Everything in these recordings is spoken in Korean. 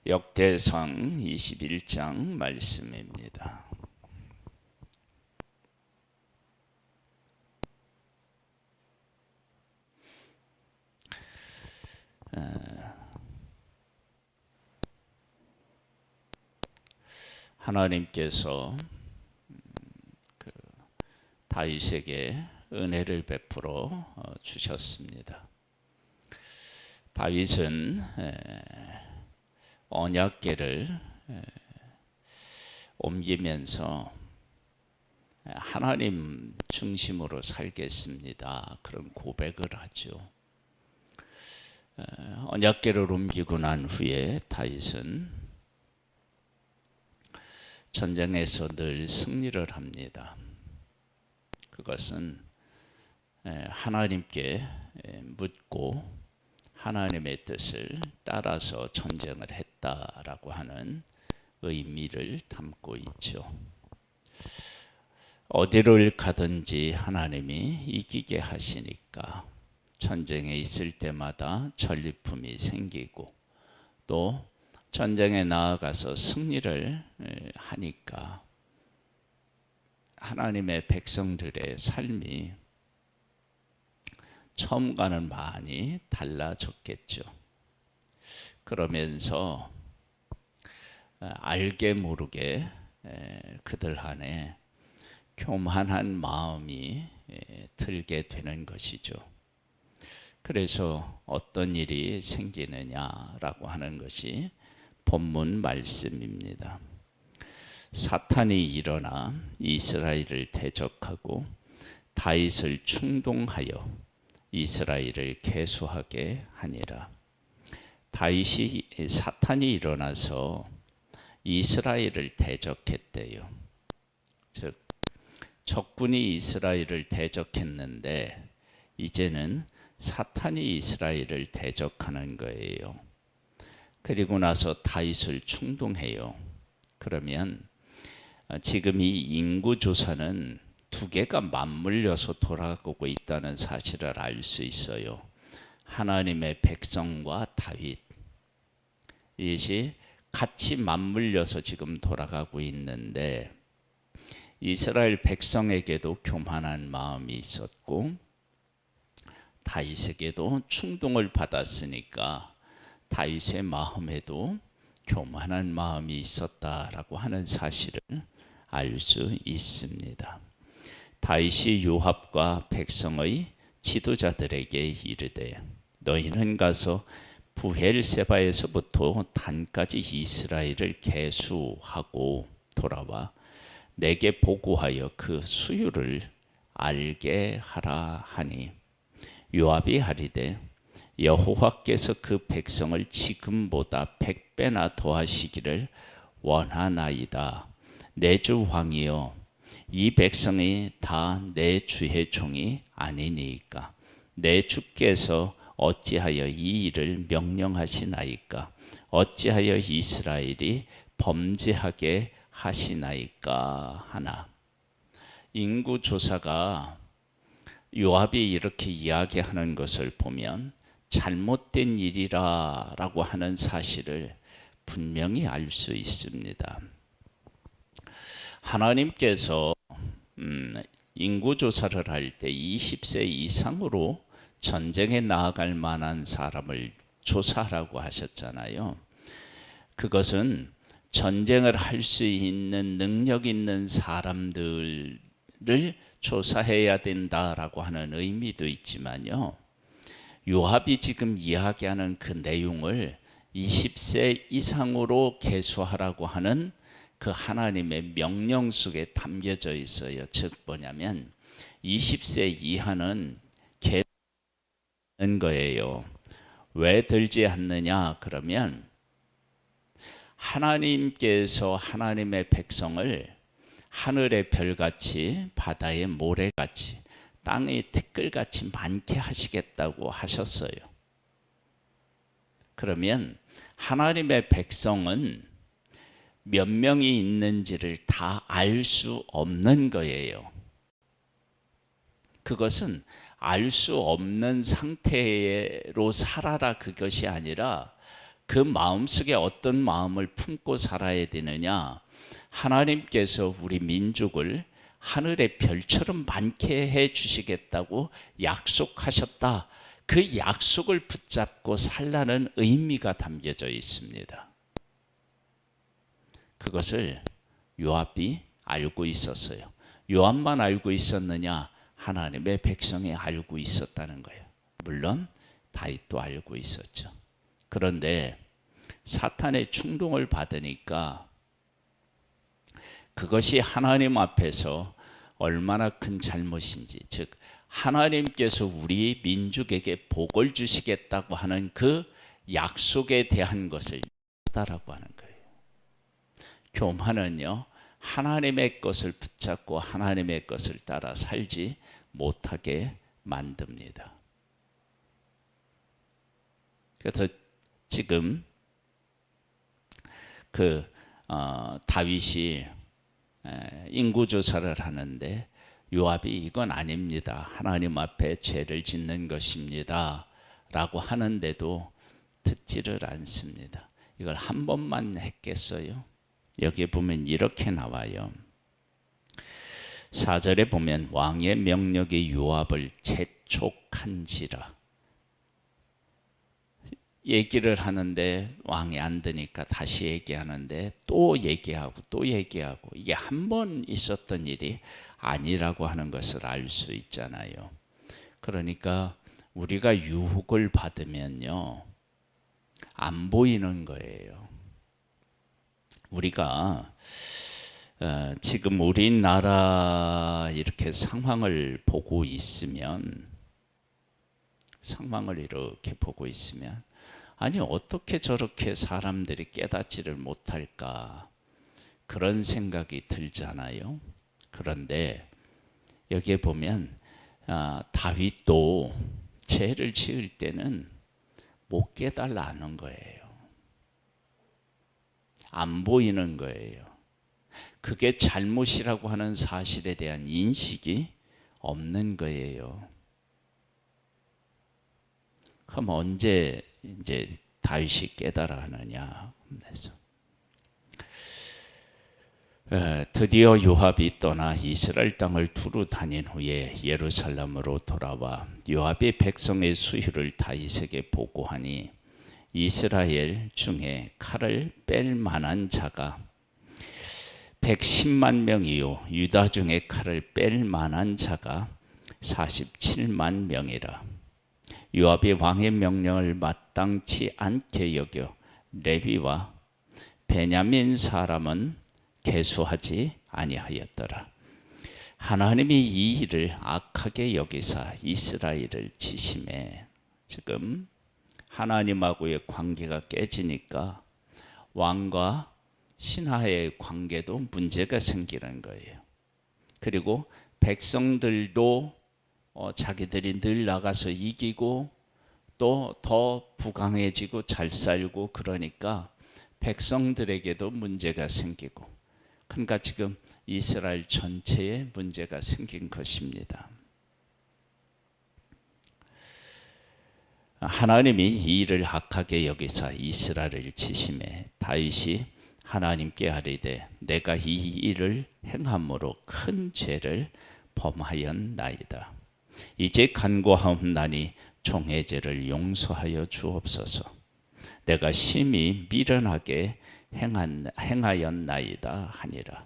역대상 21장 말씀입니다. 하나님께서 다윗에게 은혜를 베풀어 주셨습니다. 다윗은 언약궤를 옮기면서 하나님 중심으로 살겠습니다. 그런 고백을 하죠. 언약궤를 옮기고 난 후에 다윗은 전쟁에서 늘 승리를 합니다. 그것은 하나님께 묻고 하나님의 뜻을 따라서 전쟁을 했다라고 하는 의미를 담고 있죠. 어디를 가든지 하나님이 이기게 하시니까 전쟁에 있을 때마다 전리품이 생기고 또 전쟁에 나아가서 승리를 하니까 하나님의 백성들의 삶이 처음과는 많이 달라졌겠죠. 그러면서 알게 모르게 그들 안에 교만한 마음이 들게 되는 것이죠. 그래서 어떤 일이 생기느냐라고 하는 것이 본문 말씀입니다. 사탄이 일어나 이스라엘을 대적하고 다윗을 충동하여 이스라엘을 계수하게 하니라. 사탄이 일어나서 이스라엘을 대적했대요. 즉 적군이 이스라엘을 대적했는데 이제는 사탄이 이스라엘을 대적하는 거예요. 그리고 나서 다윗을 충동해요. 그러면 지금 이 인구조사는 두 개가 맞물려서 돌아가고 있다는 사실을 알 수 있어요. 하나님의 백성과 다윗, 이것이 같이 맞물려서 지금 돌아가고 있는데 이스라엘 백성에게도 교만한 마음이 있었고 다윗에게도 충동을 받았으니까 다윗의 마음에도 교만한 마음이 있었다라고 하는 사실을 알 수 있습니다. 다윗이 요압과 백성의 지도자들에게 이르되 너희는 가서 부엘세바에서부터 단까지 이스라엘을 계수하고 돌아와 내게 보고하여 그 수유를 알게 하라 하니 요압이 하리되 여호와께서 그 백성을 지금보다 100배나 더하시기를 원하나이다. 내 주 왕이여 이 백성이 다 내 주의 종이 아니니까 내 주께서 어찌하여 이 일을 명령하시나이까 어찌하여 이스라엘이 범죄하게 하시나이까 하나. 인구조사가 요압이 이렇게 이야기하는 것을 보면 잘못된 일이라고 하는 사실을 분명히 알 수 있습니다. 하나님께서 인구조사를 할 때 20세 이상으로 전쟁에 나아갈 만한 사람을 조사하라고 하셨잖아요. 그것은 전쟁을 할 수 있는 능력 있는 사람들을 조사해야 된다라고 하는 의미도 있지만요. 요압이 지금 이야기하는 그 내용을 20세 이상으로 계수하라고 하는 그 하나님의 명령 속에 담겨져 있어요. 즉 뭐냐면 20세 이하는 계수하는 거예요. 왜 들지 않느냐 그러면 하나님께서 하나님의 백성을 하늘의 별같이 바다의 모래같이 땅의 티끌같이 많게 하시겠다고 하셨어요. 그러면 하나님의 백성은 몇 명이 있는지를 다 알 수 없는 거예요. 그것은 알 수 없는 상태로 살아라 그것이 아니라 그 마음속에 어떤 마음을 품고 살아야 되느냐? 하나님께서 우리 민족을 하늘의 별처럼 많게 해 주시겠다고 약속하셨다. 그 약속을 붙잡고 살라는 의미가 담겨져 있습니다. 그것을 요압이 알고 있었어요. 요압만 알고 있었느냐? 하나님의 백성이 알고 있었다는 거예요. 물론 다윗도 알고 있었죠. 그런데 사탄의 충동을 받으니까 그것이 하나님 앞에서 얼마나 큰 잘못인지, 즉 하나님께서 우리 민족에게 복을 주시겠다고 하는 그 약속에 대한 것을 따라고 하는 거예요. 교만은요, 하나님의 것을 붙잡고 하나님의 것을 따라 살지 못하게 만듭니다. 그래서 지금 다윗이 인구 조사를 하는데 요압이 이건 아닙니다. 하나님 앞에 죄를 짓는 것입니다. 라고 하는데도 듣지를 않습니다. 이걸 한 번만 했겠어요? 여기에 보면 이렇게 나와요. 4절에 보면 왕의 명령이 요압을 재촉한지라. 얘기를 하는데 왕이 안 듣니까 다시 얘기하는데 또 얘기하고 또 얘기하고, 이게 한 번 있었던 일이 아니라고 하는 것을 알 수 있잖아요. 그러니까 우리가 유혹을 받으면요, 안 보이는 거예요. 우리가 지금 우리나라 이렇게 상황을 보고 있으면, 아니 어떻게 저렇게 사람들이 깨닫지를 못할까, 그런 생각이 들잖아요. 그런데 여기에 보면 다윗도 죄를 지을 때는 못 깨달라는 거예요. 안 보이는 거예요. 그게 잘못이라고 하는 사실에 대한 인식이 없는 거예요. 그럼 언제 이제 다윗이 깨달아 하느냐? 그래서 드디어 요압이 떠나 이스라엘 땅을 두루 다닌 후에 예루살렘으로 돌아와 요압이 백성의 수유를 다윗에게 보고하니 이스라엘 중에 칼을 뺄 만한 자가 110만 명이요 유다 중에 칼을 뺄 만한 자가 47만 명이라. 요압이 왕의 명령을 마땅치 않게 여겨 레위와 베냐민 사람은 계수하지 아니하였더라. 하나님이 이 일을 악하게 여기사 이스라엘을 치심해. 지금 하나님하고의 관계가 깨지니까 왕과 신하의 관계도 문제가 생기는 거예요. 그리고 백성들도 자기들이 늘 나가서 이기고 또 더 부강해지고 잘 살고, 그러니까 백성들에게도 문제가 생기고, 그러니까 지금 이스라엘 전체에 문제가 생긴 것입니다. 하나님이 이 일을 악하게 여기사 이스라엘을 치심해 다윗이 하나님께 아뢰되 내가 이 일을 행함으로 큰 죄를 범하였나이다. 이제 간구하옵나니 종의 죄를 용서하여 주옵소서. 내가 심히 미련하게 행하였나이다 하니라.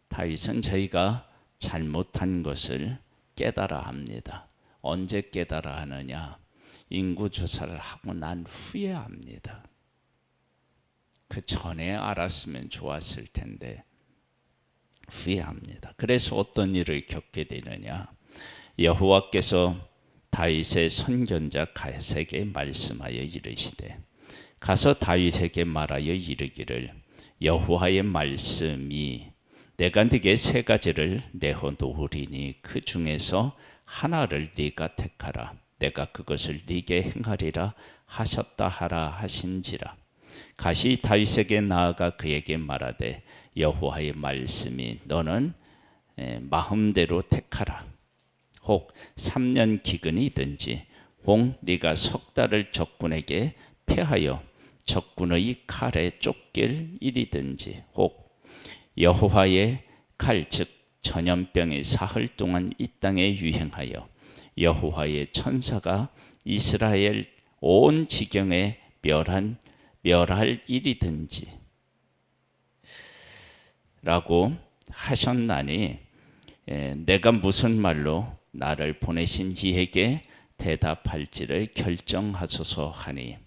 다윗은 저희가 잘못한 것을 깨달아 합니다. 언제 깨달아 하느냐? 인구 조사를 하고 난 후에 합니다. 그 전에 알았으면 좋았을 텐데 후에 합니다. 그래서 어떤 일을 겪게 되느냐? 여호와께서 다윗의 선견자 갓에게 말씀하여 이르시되 가서 다윗에게 말하여 이르기를 여호와의 말씀이 내가 네게 세 가지를 내어 놓으리니 그 중에서 하나를 네가 택하라. 내가 그것을 네게 행하리라 하셨다 하라 하신지라. 갓이 다윗에게 나아가 그에게 말하되 여호와의 말씀이 너는 마음대로 택하라. 혹 3년 기근이든지 혹 네가 석 달을 적군에게 패하여 적군의 칼에 쫓길 일이든지 혹 여호와의 칼 즉 전염병이 사흘 동안 이 땅에 유행하여 여호와의 천사가 이스라엘 온 지경에 멸할 일이든지 라고 하셨나니 내가 무슨 말로 나를 보내신 이에게 대답할지를 결정하소서 하니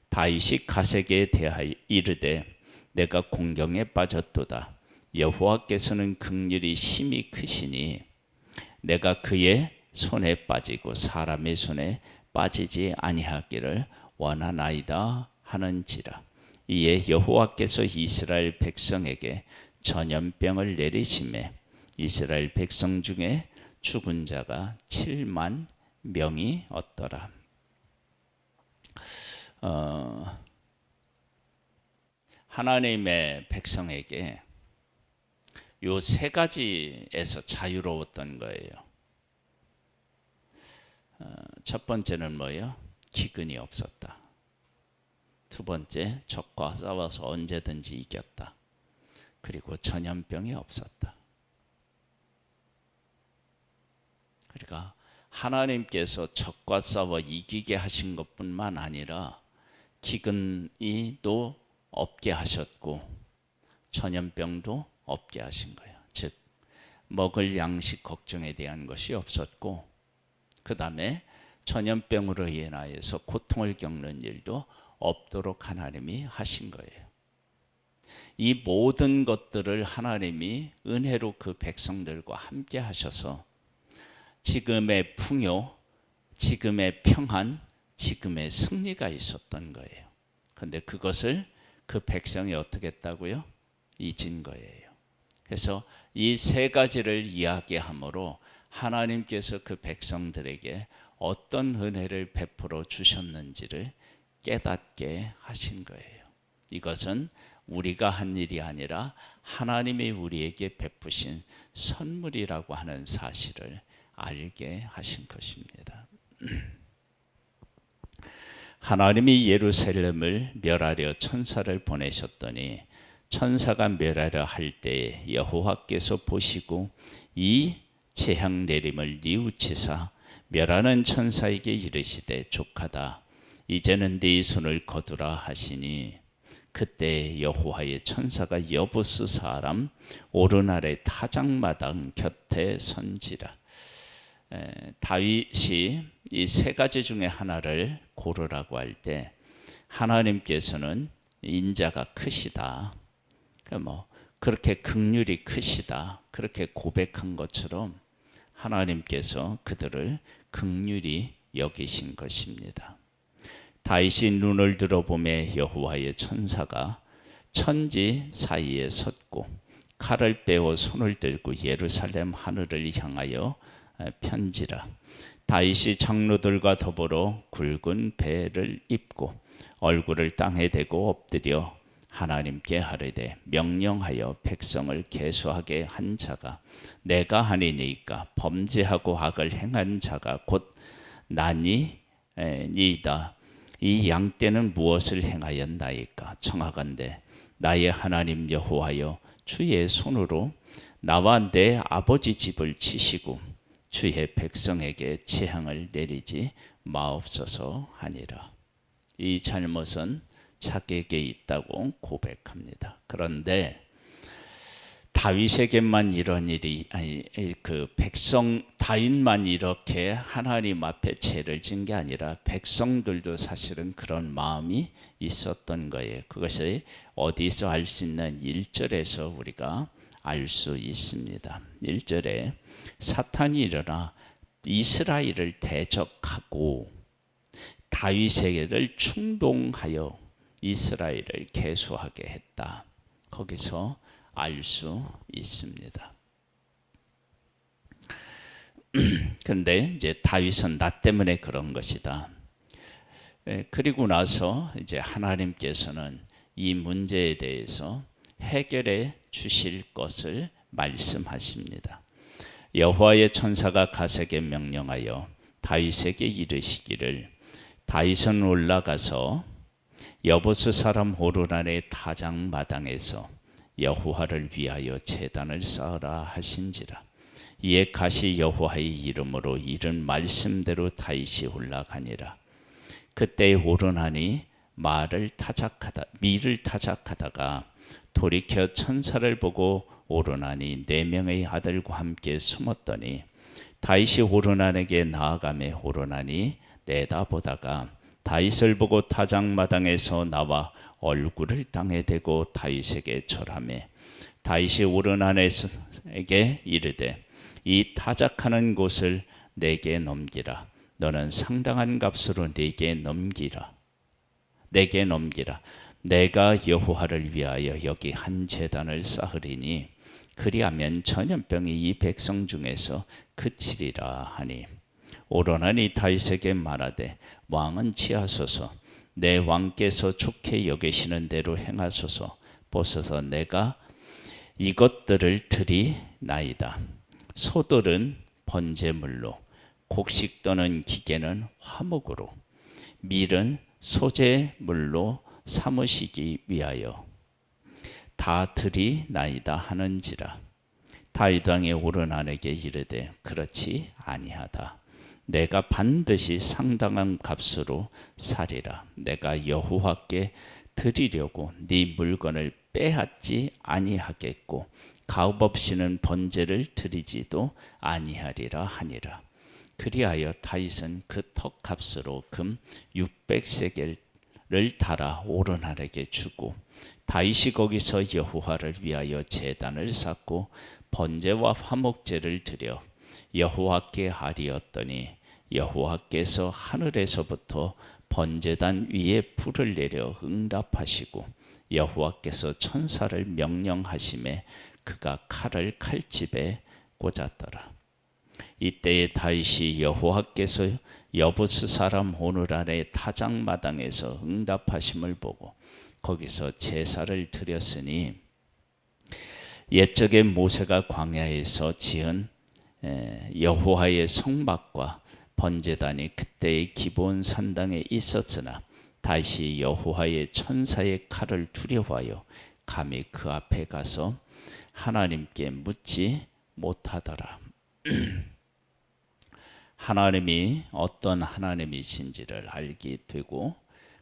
다윗이 가세게 대하여 이르되 내가 공경에 빠졌도다. 여호와께서는 긍휼이 심히 크시니 내가 그의 손에 빠지고 사람의 손에 빠지지 아니하기를 원하나이다 하는지라. 이에 여호와께서 이스라엘 백성에게 전염병을 내리심에 이스라엘 백성 중에 죽은 자가 7만 명이 없더라. 하나님의 백성에게 요 세 가지에서 자유로웠던 거예요. 첫 번째는 뭐예요? 기근이 없었다. 두 번째, 적과 싸워서 언제든지 이겼다. 그리고 전염병이 없었다. 그러니까 하나님께서 적과 싸워 이기게 하신 것뿐만 아니라 기근이 또 없게 하셨고 전염병도 없게 하신 거예요. 즉 먹을 양식 걱정에 대한 것이 없었고 그 다음에 전염병으로 인하여서 고통을 겪는 일도 없도록 하나님이 하신 거예요. 이 모든 것들을 하나님이 은혜로 그 백성들과 함께 하셔서 지금의 풍요, 지금의 평안, 지금의 승리가 있었던 거예요. 그런데 그것을 그 백성이 어떻게 했다고요? 잊은 거예요. 그래서 이 세 가지를 이야기함으로 하나님께서 그 백성들에게 어떤 은혜를 베풀어 주셨는지를 깨닫게 하신 거예요. 이것은 우리가 한 일이 아니라 하나님이 우리에게 베푸신 선물이라고 하는 사실을 알게 하신 것입니다. 하나님이 예루살렘을 멸하려 천사를 보내셨더니 천사가 멸하려 할 때에 여호와께서 보시고 이 재앙 내림을 뉘우치사 멸하는 천사에게 이르시되 족하다. 이제는 네 손을 거두라 하시니 그때 여호와의 천사가 여부스 사람 오르날의 타작마당 곁에 선지라. 다윗이 이 세 가지 중에 하나를 고르라고 할 때 하나님께서는 인자가 크시다. 그렇게 긍휼이 크시다. 그렇게 고백한 것처럼 하나님께서 그들을 긍휼히 여기신 것입니다. 다윗이 눈을 들어보매 여호와의 천사가 천지 사이에 섰고 칼을 빼어 손을 들고 예루살렘 하늘을 향하여 편지라. 다윗이 장로들과 더불어 굵은 배를 입고 얼굴을 땅에 대고 엎드려 하나님께 하르되 명령하여 백성을 계수하게 한 자가 내가 하니이까 범죄하고 악을 행한 자가 곧 나니이다. 이 양떼는 무엇을 행하였나이까? 청하건대 나의 하나님 여호와여 주의 손으로 나와 내 아버지 집을 치시고 주의 백성에게 재앙을 내리지 마옵소서 하니라. 이 잘못은 자기에게 있다고 고백합니다. 그런데 다윗에게만 이런 일이 그 백성 다윗만 이렇게 하나님 앞에 죄를 진 게 아니라 백성들도 사실은 그런 마음이 있었던 거예요. 그것이 어디서 알 수 있는 1절에서 우리가 알 수 있습니다. 1절에 사탄이 일어나 이스라엘을 대적하고 다윗에게를 충동하여 이스라엘을 계수하게 했다. 거기서 알 수 있습니다. 그런데 이제 다윗은 나 때문에 그런 것이다. 그리고 나서 이제 하나님께서는 이 문제에 대해서 해결해 주실 것을 말씀하십니다. 여호와의 천사가 가세게 명령하여 다윗에게 이르시기를 다윗은 올라가서 여부스 사람 호르난의 타작마당에서 여호와를 위하여 제단을 쌓으라 하신지라. 이에 가시 여호와의 이름으로 이른 말씀대로 다윗이 올라가니라. 그때 호르난이 미를 타작하다가 돌이켜 천사를 보고 호르난이 4명의 아들과 함께 숨었더니 다윗이 호르난에게 나아가매 호르난이 내다보다가 다윗을 보고 타작마당에서 나와 얼굴을 땅에 대고 다윗에게 절하매 다윗이 호르난에게 이르되 이 타작하는 곳을 내게 넘기라. 너는 상당한 값으로 내게 넘기라. 내가 여호와를 위하여 여기 한 제단을 쌓으리니 그리하면 전염병이 이 백성 중에서 그치리라 하니 오르난이 다윗에게 말하되 왕은 취하소서. 내 왕께서 좋게 여기시는 대로 행하소서. 보소서 내가 이것들을 드리나이다. 소들은 번제물로, 곡식 떠는 기계는 화목으로, 밀은 소재물로 삼으시기 위하여 다 드리나이다 하는지라. 다윗 왕이 오르난에게 이르되 그렇지 아니하다. 내가 반드시 상당한 값으로 사리라. 내가 여호와께 드리려고 네 물건을 빼앗지 아니하겠고 가업 없이는 번제를 드리지도 아니하리라 하니라. 그리하여 다윗은 그 턱값으로 금 600세겔을 달아 오르난에게 주고 다윗이 거기서 여호와를 위하여 제단을 쌓고 번제와 화목제를 드려 여호와께 아뢰었더니 여호와께서 하늘에서부터 번제단 위에 불을 내려 응답하시고 여호와께서 천사를 명령하심에 그가 칼을 칼집에 꽂았더라. 이때에 다윗이 여호와께서 여부스 사람 호르난의 타작마당에서 응답하심을 보고 거기서 제사를 드렸으니 옛적에 모세가 광야에서 지은 여호와의 성막과 번제단이 그때의 기본 산당에 있었으나 다시 여호와의 천사의 칼을 두려워하여 감히 그 앞에 가서 하나님께 묻지 못하더라. 하나님이 어떤 하나님이신지를 알게 되고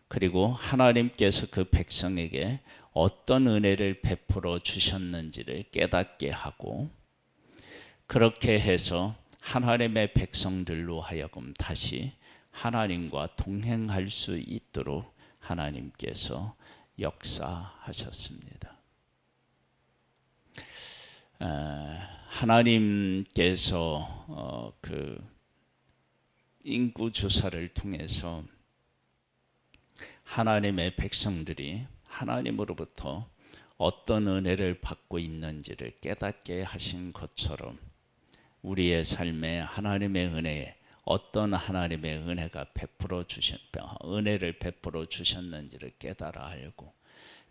그리고 하나님께서 그 백성에게 어떤 은혜를 베풀어 주셨는지를 깨닫게 하고 그렇게 해서 하나님의 백성들로 하여금 다시 하나님과 동행할 수 있도록 하나님께서 역사하셨습니다. 하나님께서 그 인구 조사를 통해서 하나님의 백성들이 하나님으로부터 어떤 은혜를 받고 있는지를 깨닫게 하신 것처럼 우리의 삶에 하나님의 은혜에 어떤 하나님의 은혜가 은혜를 베풀어 주셨는지를 깨달아 알고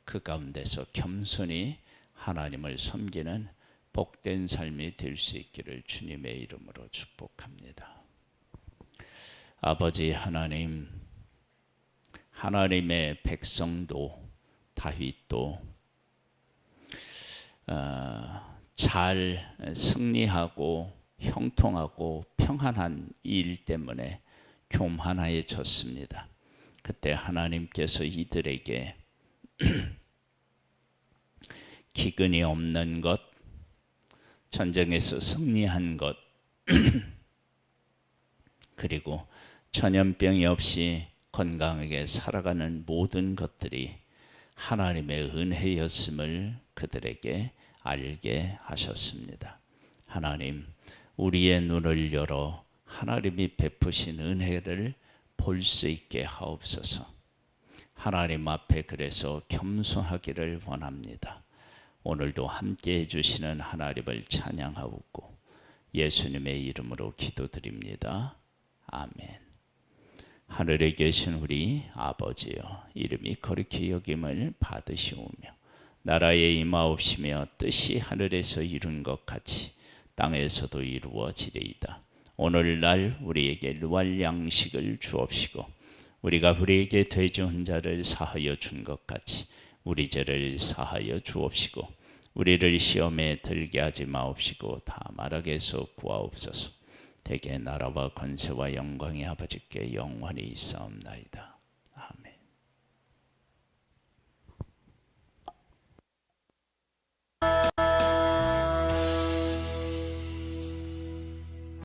그 가운데서 겸손히 하나님을 섬기는 복된 삶이 될 수 있기를 주님의 이름으로 축복합니다. 아버지 하나님, 하나님의 백성도 다윗도 잘 승리하고 형통하고 평안한 일 때문에 교만해졌습니다. 그때 하나님께서 이들에게 기근이 없는 것, 전쟁에서 승리한 것, 그리고 전염병이 없이 건강하게 살아가는 모든 것들이 하나님의 은혜였음을 그들에게 알게 하셨습니다. 하나님, 우리의 눈을 열어 하나님이 베푸신 은혜를 볼 수 있게 하옵소서. 하나님 앞에 그래서 겸손하기를 원합니다. 오늘도 함께 해주시는 하나님을 찬양하옵고 예수님의 이름으로 기도드립니다. 아멘. 하늘에 계신 우리 아버지여, 이름이 거룩히 여김을 받으시오며 나라에 임하옵시며 뜻이 하늘에서 이룬 것 같이 땅에서도 이루어지리이다. 오늘날 우리에게 유할 양식을 주옵시고 우리가 우리에게 죄 지은 자를 사하여 준 것 같이 우리 죄를 사하여 주옵시고 우리를 시험에 들게 하지 마옵시고 다만 악에서 구하옵소서. 대개 나라와 권세와 영광이 아버지께 영원히 있사옵나이다. 아멘.